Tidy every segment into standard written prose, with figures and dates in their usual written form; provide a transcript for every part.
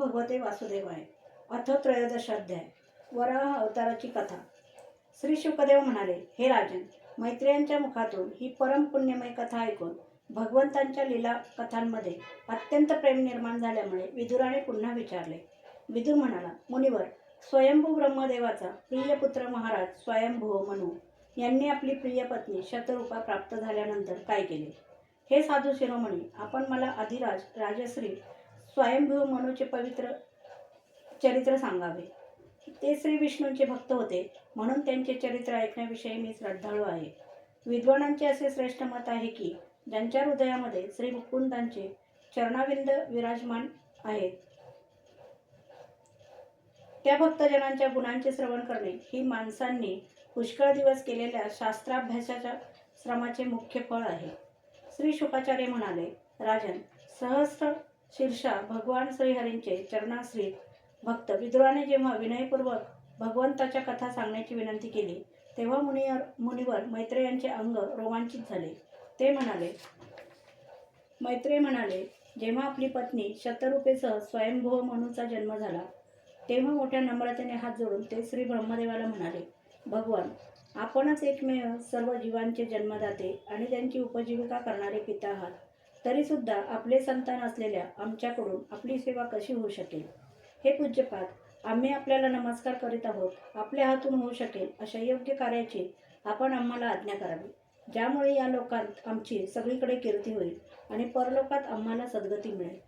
भगवते वासुदेवाय. अथ त्रयोदशाध्याय. वराह अवताराची कथा. श्री शुकदेव म्हणाले, हे राजन, मैत्रेयांच्या मुखातून ही परम पुण्यमय कथा ऐकून भगवंतांच्या लीला कथांमध्ये अत्यंत प्रेम निर्माण झाल्यामुळे विदुराने पुन्हा विचारले. विदुर म्हणाला, मुनिवर, स्वयंभू ब्रह्मदेवाचा प्रिय पुत्र महाराज स्वयंभू मनू यांनी आपली प्रिय पत्नी शतरूपा प्राप्त झाल्यानंतर काय केले? हे साधू शिरोमणी, आपण मला अधिराज राजश्री स्वयंभू मनूचे पवित्र चरित्र सांगावे. ते श्री विष्णूंचे भक्त होते, म्हणून त्यांचे चरित्र ऐकण्याविषयी मी श्रद्धाळू आहे. विद्वानांचे असे श्रेष्ठ मत आहे की ज्यांच्या हृदयामध्ये श्री मुकुंदांचे चरणाविंद विराजमान आहेत, त्या भक्तजनांच्या गुणांचे श्रवण करणे ही माणसांनी पुष्कळ दिवस केलेल्या शास्त्राभ्यासाच्या श्रमाचे मुख्य फळ आहे. श्री शुकाचार्य म्हणाले, राजन, सहस्र शीर्षा भगवान श्रीहरींचे चरणाश्रित भक्त विदुराने जेव्हा विनयपूर्वक भगवंताच्या कथा सांगण्याची विनंती केली, तेव्हा मुनिवर मैत्रेयांचे अंग रोमांचित झाले. ते म्हणाले, मैत्रेय म्हणाले, जेव्हा आपली पत्नी शतरूपेसह स्वयंभू मनूचा जन्म झाला, तेव्हा मोठ्या नम्रतेने हात जोडून ते श्री ब्रह्मदेवाला म्हणाले, भगवान, आपणच एकमेव सर्व जीवांचे जन्मदाते आणि त्यांची उपजीविका करणारे पिता आहात. तरीसुद्धा आपले संतान असलेल्या आमच्याकडून आपली सेवा कशी होऊ शकेल? हे पूज्यपाद, आम्ही आपल्याला नमस्कार करीत आहोत. आपल्या हातून होऊ शकेल अशा योग्य कार्याची आपण आम्हाला आज्ञा करावी, ज्यामुळे या लोकात आमची सगळीकडे कीर्ती होईल आणि परलोकात आम्हाला सद्गती मिळेल.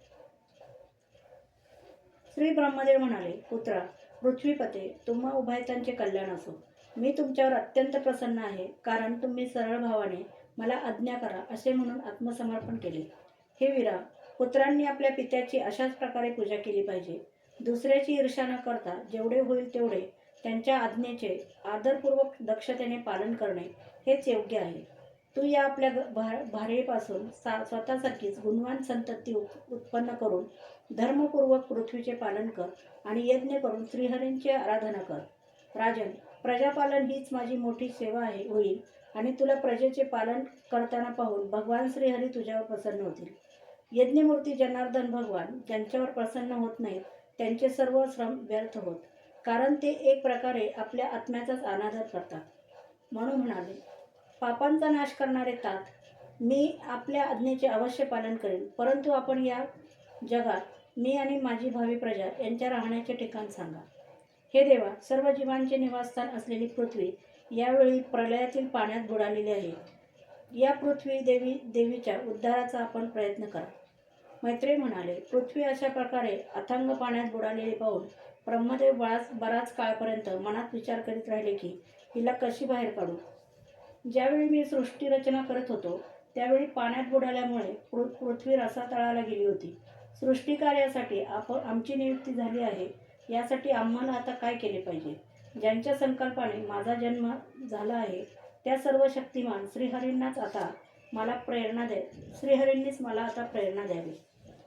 श्री ब्रह्मदेव म्हणाले, पुत्रा, पृथ्वीपते, तुम्हा उभयतांचे कल्याण असो. मी तुमच्यावर अत्यंत प्रसन्न आहे, कारण तुम्ही सरळ भावाने मला आज्ञा करा असे म्हणून आत्मसमर्पण केले. हे वीरा, पुत्रांनी आपल्या पित्याची अशाच प्रकारे पूजा केली पाहिजे. दुसऱ्याची ईर्ष्या न करता जेवढे होईल तेवढे त्यांच्या आज्ञेचे आदरपूर्वक दक्षतेने पालन करणे हेच योग्य आहे. तू या आपल्या भार्येपासून स्वतःसारखीच गुणवान संतती उत्पन्न करून धर्मपूर्वक पृथ्वीचे पालन कर आणि यज्ञ करून श्रीहरींची आराधना कर. राजन, प्रजापालन हीच माझी मोठी सेवा होईल आणि तुला प्रजेचे पालन करताना पाहून भगवान श्रीहरी तुझ्यावर प्रसन्न होतील. यज्ञमूर्ती जनार्दन भगवान ज्यांच्यावर प्रसन्न होत नाहीत त्यांचे सर्व श्रम व्यर्थ होत, कारण ते एक प्रकारे आपल्या आत्म्याचाच अनादर करतात. म्हणून म्हणाले, पापांचा नाश करणारे तात, मी आपल्या आज्ञेचे अवश्य पालन करेन, परंतु आपण या जगात मी आणि माझी भावी प्रजा यांच्या राहण्याचे ठिकाण सांगा. हे देवा, सर्व जीवांचे निवासस्थान असलेली पृथ्वी यावेळी प्रलयातील पाण्यात बुडालेली आहे. या पृथ्वी देवीच्या उद्धाराचा आपण प्रयत्न करा. मैत्रेय म्हणाले, पृथ्वी अशा प्रकारे अथांग पाण्यात बुडालेली पाहून ब्रह्मदेव बराच काळपर्यंत मनात विचार करीत राहिले की हिला कशी बाहेर काढू. ज्यावेळी मी सृष्टी रचना करत होतो त्यावेळी पाण्यात बुडाल्यामुळे पृथ्वी रसातळाला गेली होती. सृष्टी कार्यासाठी आमची नियुक्ती झाली आहे, यासाठी आम्हाला आता काय केले पाहिजे? ज्यांच्या संकल्पाने माझा जन्म झाला आहे त्या सर्व शक्तिमान श्रीहरींनीच मला आता प्रेरणा द्यावी.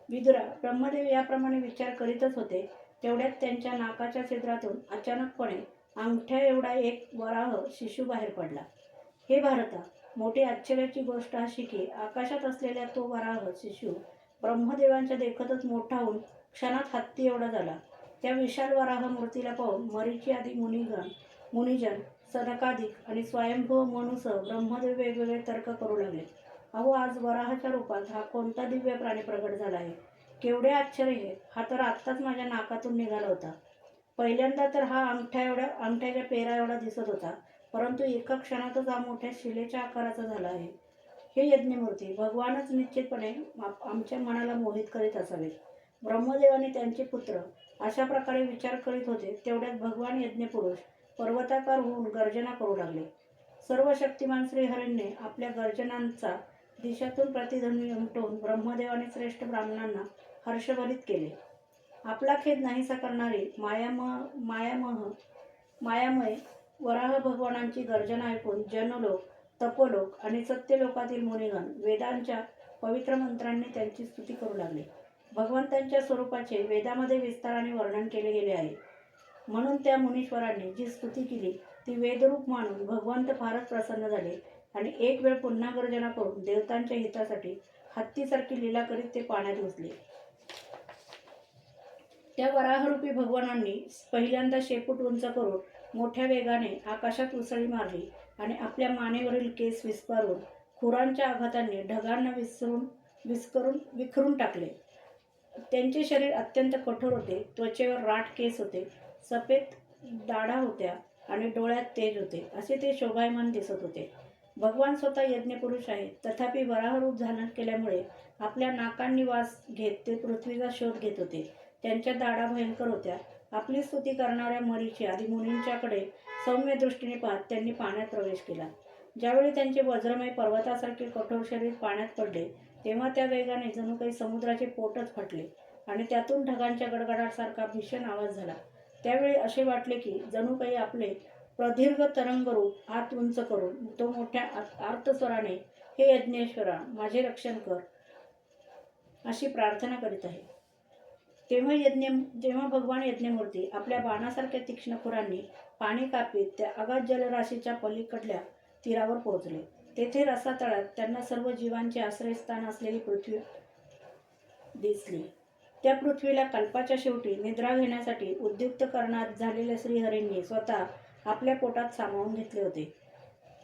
विदुरा, ब्रह्मदेव याप्रमाणे विचार करीतच होते, तेवढ्यात त्यांच्या नाकाच्या छिद्रातून अचानकपणे अंगठ्या एवढा एक वराह शिशु बाहेर पडला. हे भारता, मोठी आश्चर्याची गोष्ट अशी की आकाशात असलेला तो वराह शिशु ब्रह्मदेवांच्या देखतच मोठा होऊन क्षणात हत्ती एवढा झाला. त्या विशाल वराह मूर्तीला पाहून मरीची आदी मुनिजन, सनकादिक आणि स्वयंभू मनूसह ब्रह्मदेव वेगवेगळे तर्क करू लागले. अहो, आज वराहाच्या रूपात हा कोणता दिव्य प्राणी प्रगट झाला आहे? केवढे आश्चर्य आहे! हा तर आत्ताच माझ्या नाकातून निघाला होता. पहिल्यांदा तर हा अंगठ्याच्या पेरा एवढा दिसत होता, परंतु एका क्षणातच हा मोठ्या शिलेच्या आकाराचा झाला आहे. हे यज्ञमूर्ती, भगवानच निश्चितपणे आमच्या मनाला मोहित करीत असावेत. ब्रह्मदेव आणि त्यांचे पुत्र अशा प्रकारे विचार करीत होते, तेवढ्यात भगवान यज्ञपुरुष पर्वताकार होऊन गर्जना करू लागले. सर्व शक्तिमान श्रीहरींनी आपल्या गर्जनांचा दिशातून प्रतिध्वनी उमटवून ब्रह्मदेव आणि श्रेष्ठ ब्राह्मणांना हर्षभरित केले. आपला खेद नाहीसा करणारी मायामय वराह भगवानांची गर्जना ऐकून जनलोक, तपोलोक आणि सत्यलोकातील मुनिगण वेदांच्या पवित्र मंत्रांनी त्यांची स्तुती करू लागले. भगवंतांच्या स्वरूपाचे वेदामध्ये विस्ताराने वर्णन केले गेले आहे, म्हणून त्या मुनीश्वरांनी जी स्तुती केली ती वेदरूप मानून भगवंत फारच प्रसन्न झाले आणि एक वेळ पुन्हा गर्जना करून देवतांच्या हितासाठी हत्तीसारखी लीला करीत ते पाण्यात घुसले. त्या वराहरूपी भगवानांनी पहिल्यांदा शेपूट उंच करून मोठ्या वेगाने आकाशात उसळी मारली आणि आपल्या मानेवरील केस विस्पारून खुरांच्या आघातांनी ढगांना विखरून टाकले. त्यांचे शरीर अत्यंत कठोर होते. त्वचेवर राठ केस होते, सफेद दाढा होत्या आणि डोळ्यात तेज होते. असे ते शोभायमान दिसत होते. भगवान स्वतः यज्ञपुरुष आहेत, तथापि वराहरूप धारण केल्यामुळे आपल्या नाकांनी वास घेत ते पृथ्वीचा शोध घेत होते. त्यांच्या दाढा भयंकर होत्या. आपली स्तुती करणाऱ्या मरीची आदी मुनींच्याकडे सौम्य दृष्टीने पाहत त्यांनी पाण्यात प्रवेश केला. ज्यावेळी त्यांचे वज्रमय पर्वतासारखे कठोर शरीर पाण्यात पडले, तेव्हा त्या वेगाने जणू काही समुद्राचे पोटच फाटले आणि त्यातून ढगांच्या गडगडाटासारखा भीषण आवाज झाला. त्यावेळी असे वाटले की जणू काही आपले प्रदीर्घ तरंगरूप हात उंच करून तो मोठ्या आर्तस्वराने, हे यज्ञेश्वरा, माझे रक्षण कर, अशी प्रार्थना करीत आहे. जेव्हा भगवान यज्ञमूर्ती आपल्या बाणासारख्या तीक्ष्ण खुरांनी पाणी कापीत त्या अगाध जलराशीच्या पलीकडल्या तीरावर पोहोचले. तेथे रसातळात त्यांना सर्व जीवांचे आश्रयस्थान असलेली पृथ्वी दिसली. त्या पृथ्वीला कल्पाच्या शेवटी निद्रा घेण्यासाठी उद्युक्त करण्यात झालेल्या श्रीहरींनी स्वतः आपल्या पोटात सामावून घेतले होते.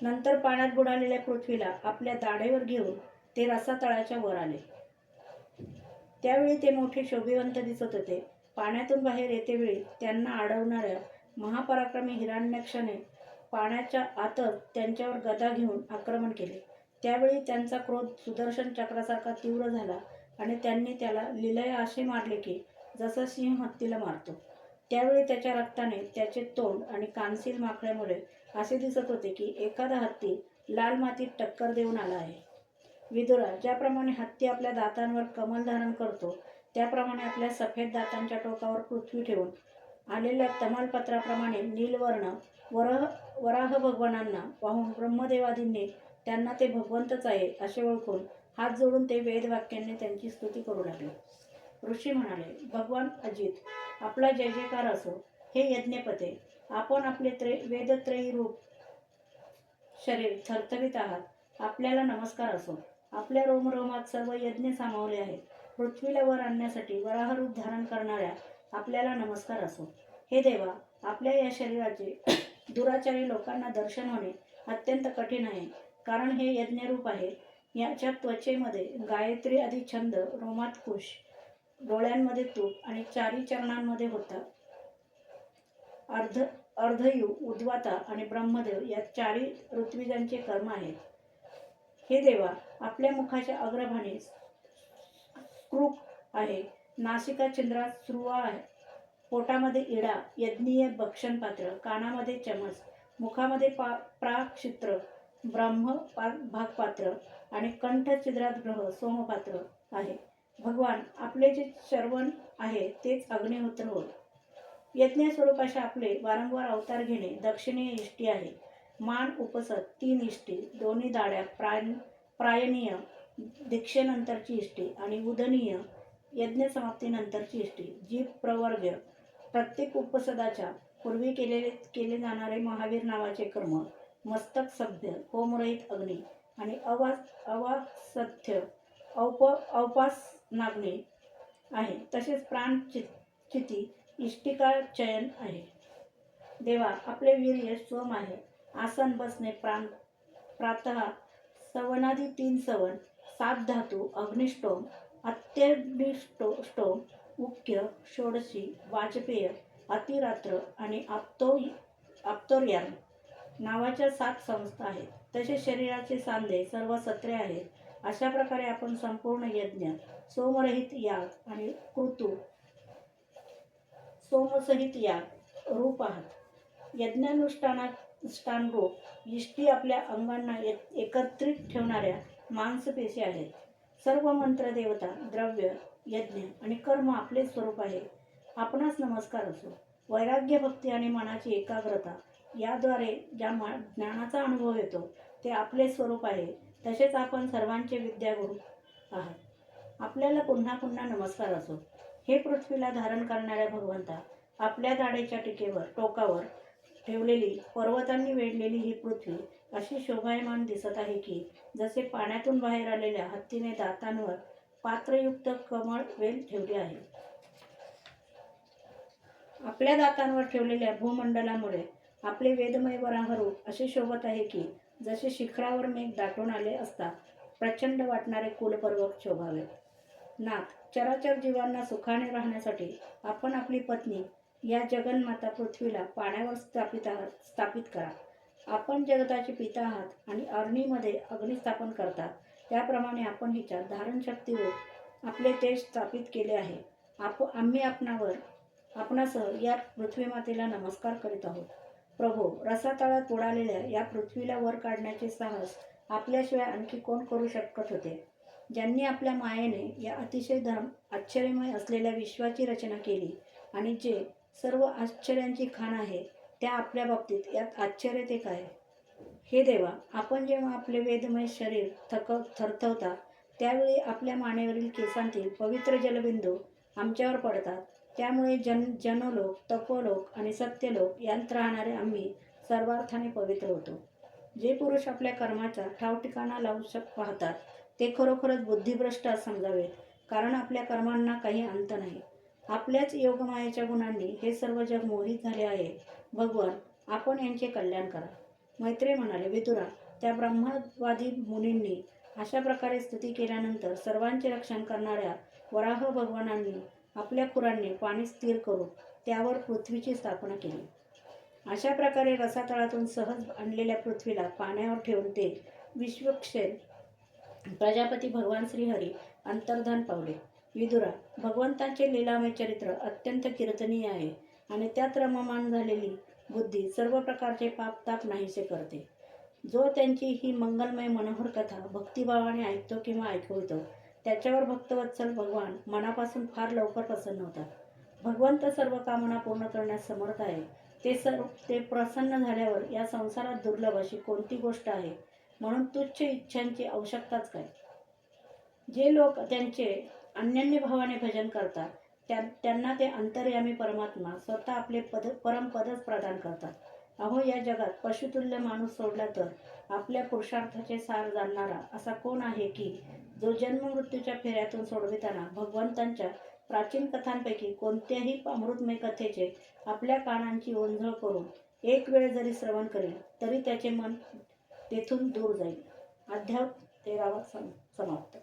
नंतर पाण्यात बुडालेल्या पृथ्वीला आपल्या दाढेवर घेऊन ते रसातळाच्या वर आले. त्यावेळी ते मोठे शोभिवंत दिसत होते. पाण्यातून बाहेर येतेवेळी त्यांना अडवणाऱ्या महापराक्रमी हिरण्याक्षाने पाण्याच्या आतच त्यांच्यावर गदा घेऊन आक्रमण केले. त्यावेळी त्यांचा क्रोध सुदर्शन चक्रासारखा तीव्र झाला आणि त्यांनी त्याला लीलया असे मारले की जसा सिंह हत्तीला मारतो. त्यावेळी त्याच्या रक्ताने त्याचे तोंड आणि कानसील माखल्यामुळे असे दिसत होते की एखादा हत्ती लाल मातीत टक्कर देऊन आला आहे. विदुरा, ज्याप्रमाणे हत्ती आपल्या दातांवर कमल धारण करतो, त्याप्रमाणे आपल्या सफेद दातांच्या टोकावर पृथ्वी ठेवून आलेल्या तमालपत्राप्रमाणे नीलवर्ण वराह भगवानांना पाहून ब्रह्मदेवादींनी त्यांना ते भगवंतच आहे असे ओळखून हात जोडून ते वेदवाक्यांनी त्यांची स्तुती करू लागले. ऋषी म्हणाले, भगवान अजित, आपला जय जयकार असो. हे यज्ञपते, आपण आपले वेदत्रयी रूप शरीर थरथरीत आहात, आपल्याला नमस्कार असो. आपल्या रोमरोमात सर्व यज्ञ सामावले आहेत. पृथ्वीला वर आणण्यासाठी वराहरूप धारण करणाऱ्या आपल्याला नमस्कार असो. हे देवा, आपल्या या शरीराचे दुराचारी लोकांना दर्शन होणे अत्यंत कठीण आहे, कारण हे यज्ञरूप आहे. याच्या त्वचेमध्ये गायत्री आदी छंद, रोमात कुश, डोळ्यांमध्ये तूप आणि चारी चरणांमध्ये होता अर्धयू, उद्वाता आणि ब्रह्मदेव या चारी ऋत्विजांचे कर्म आहेत. हे देवा, आपल्या मुखाच्या अग्रभानी स्क्रूक आहे, नासिका छिद्रात स्रुवा आहे, पोटामध्ये इडा, यज्ञीय भक्षण पात्र, कानामध्ये चमस, मुखामध्ये प्राक्षित्र, ब्रह्म भागपात्र आणि कंठ छिद्रात ग्रह सोमपात्र आहे. भगवान, आपले जे श्रवण आहे तेच अग्निहोत्र होय. यज्ञ स्वरूपाचे आपले वारंवार अवतार घेणे दक्षिणीय इष्टी आहे. मान उपसत 3 इष्टी, दोन्ही दाढ्या प्रायणीय, दीक्षेनंतरची इष्टी आणि उदनीय, यज्ञ समाप्तीनंतरची इष्टी, जीभ प्रवर्ग, प्रत्येक उपसदाच्या पूर्वी केले जाणारे महावीर नावाचे कर्म, मस्तक सभ्य, होमरहित अग्नी आणि अवासथ्य औपासनाग्नी आहे. तसेच प्राण चिती इष्टिका चयन आहे. देवा, आपले वीर्य सोम आहे. आसन बसणे प्रातः सवनादी 3 सवन, 7 धातू, अग्निष्टोम, अत्यग्निष्टोम, मुख्य, षोडशी, वाजपेय, अतिरात्र आणि आप्तोर्यान नावाच्या 7 संस्था आहेत. तसे शरीराचे सांधे सर्व सत्रे आहेत. अशा प्रकारे आपण संपूर्ण यज्ञ, सोमरहित याग आणि ऋतू सोमसहित याग रूप आहात. यज्ञानुष्ठान रूप इष्टी आपल्या अंगांना एकत्रित ठेवणाऱ्या मांसपेशी आहेत. सर्व मंत्र, देवता, द्रव्य, यज्ञ आणि कर्म आपले स्वरूप आहे. आपणास नमस्कार असो. वैराग्य, भक्ती आणि मनाची एकाग्रता याद्वारे ज्या ज्ञानाचा अनुभव येतो ते आपले स्वरूप आहे. तसेच आपण सर्वांचे विद्यागुरू आहात. आपल्याला पुन्हा पुन्हा नमस्कार असो. हे पृथ्वीला धारण करणाऱ्या भगवंता, आपल्या दाढेच्या टोकावर ठेवलेली, पर्वतांनी वेढलेली ही पृथ्वी अशी शोभायमान दिसत आहे की जसे पाण्यातून बाहेर आलेल्या हत्तीने दातांवर पात्रयुक्त कमळ वेल ठेवली आहे. आपल्या दातांवर ठेवलेल्या भूमंडलामुळे आपले वेदमय वराह रूप असे शोभत आहे की जसे शिखरावर मेघ दाटून आले असता प्रचंड वाटणारे कुलपर्वत शोभावे. नाथ, चराचर जीवांना सुखाने राहण्यासाठी आपण आपली पत्नी या जगन्माता पृथ्वीला पाण्यावर स्थापित करा. आपण जगताचे पिता आहात आणि अग्नीमध्ये अग्नी स्थापन करतात, त्याप्रमाणे आपण हिच्या धारणशक्तीवर आपले तेज स्थापित केले आहे. आम्ही आपणासह या पृथ्वीमातेला नमस्कार करीत आहोत. प्रभो, रसातळात बुडालेल्या या पृथ्वीला वर काढण्याचे साहस आपल्याशिवाय आणखी कोण करू शकत होते? ज्यांनी आपल्या मायेने या अतिशय आश्चर्यमय असलेल्या विश्वाची रचना केली आणि जे सर्व आश्चर्यांची खाण आहे, त्या आपल्या बाबतीत यात आश्चर्य ते काय? हे देवा, आपण जेव्हा आपले वेदमय शरीर थरथवता त्यावेळी आपल्या मानेवरील केसांतील पवित्र जलबिंदू आमच्यावर पडतात. त्यामुळे जनलोक, तपोलोक आणि सत्यलोक यांत राहणारे आम्ही सर्वार्थाने पवित्र होतो. जे पुरुष आपल्या कर्माचा ठावठिकाणा लावू पाहतात ते खरोखरच बुद्धिभ्रष्ट समजावे, कारण आपल्या कर्मांना काही अंत नाही. आपल्याच योगमायेच्या गुणांनी हे सर्व जग मोहित झाले आहे. भगवान, आपण यांचे कल्याण करा. मैत्रेय म्हणाले, विदुरा, त्या ब्रह्मवादी मुनींनी अशा प्रकारे स्तुती केल्यानंतर सर्वांचे रक्षण करणाऱ्या वराह भगवानांनी आपल्या खुरांनी पाणी स्थिर करून त्यावर पृथ्वीची स्थापना केली. अशा प्रकारे रसातळातून सहज आणलेल्या पृथ्वीला पाण्यावर ठेवून ते विश्वक्षेर प्रजापती भगवान श्रीहरी अंतर्धान पावले. विदुरा, भगवंतांचे लीलामय चरित्र अत्यंत कीर्तनीय आहे आणि त्यात रममाण झालेली बुद्धी सर्व प्रकारचे पापताप नाहीसे करते. जो त्यांची ही मंगलमय मनोहर कथा भक्तिभावाने ऐकतो किंवा ऐकवतो त्याच्यावर भक्तवत्सल भगवान मनापासून फार लवकर प्रसन्न होतात. भगवंत सर्व कामना पूर्ण करण्यास समर्थ आहे. ते प्रसन्न झाल्यावर या संसारात दुर्लभ अशी कोणती गोष्ट आहे? म्हणून तुच्छ इच्छांची आवश्यकताच काय? जे लोक त्यांचे अनन्यभावाने भजन करतात त्यांना ते अंतर्यामी परमात्मा स्वतः आपले परमपदच प्रदान करतात. अहो, या जगात पशुतुल्य माणूस सोडला तर आपल्या पुरुषार्थाचे सार जाणणारा असा कोण आहे की जो जन्ममृत्यूच्या फेऱ्यातून सोडविताना भगवंतांच्या प्राचीन कथांपैकी कोणत्याही अमृतमय कथेचे आपल्या कानांची ओंजळ करून एक वेळ जरी श्रवण करेल तरी त्याचे मन तेथून दूर जाईल. अध्याय 13 समाप्त.